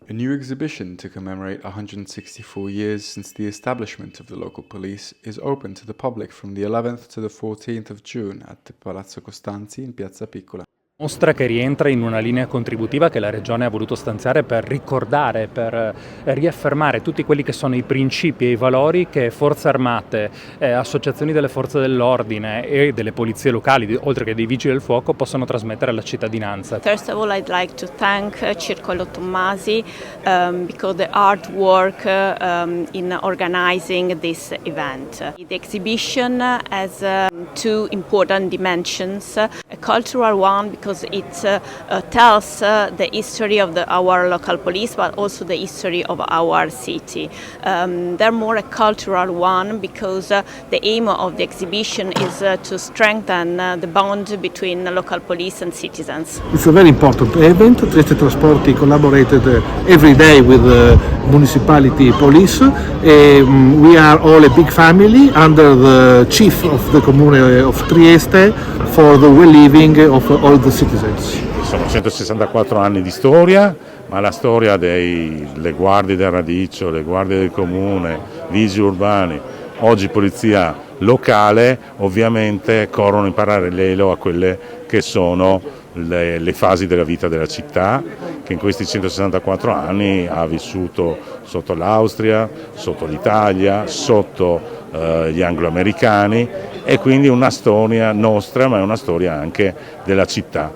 A new exhibition to commemorate 164 years since the establishment of the local police is open to the public from the 11th to the 14th of June at Palazzo Costanzi in Piazza Piccola. Mostra che rientra in una linea contributiva che la Regione ha voluto stanziare per ricordare, per riaffermare tutti quelli che sono i principi e i valori che forze armate, associazioni delle forze dell'ordine e delle polizie locali, oltre che dei vigili del fuoco, possono trasmettere alla cittadinanza. First of all, I'd like to thank Circolo Tommasi because the hard work in organizing this event. The exhibition has two important dimensions, a cultural one because it tells the history of our local police, but also the history of our city. They're more a cultural one because the aim of the exhibition is to strengthen the bond between local police and citizens. It's a very important event. Trieste Trasporti collaborated every day with the municipality police. We are all a big family under the chief of the Comune of Trieste for the well-living of all the citizens. Sono 164 anni di storia, ma la storia delle guardie del Radicio, le guardie del comune, vigili urbani, oggi polizia locale, ovviamente corrono in parallelo a quelle che sono le fasi della vita della città, che in questi 164 anni ha vissuto sotto l'Austria, sotto l'Italia, sotto gli anglo-americani, e quindi una storia nostra, ma è una storia anche della città.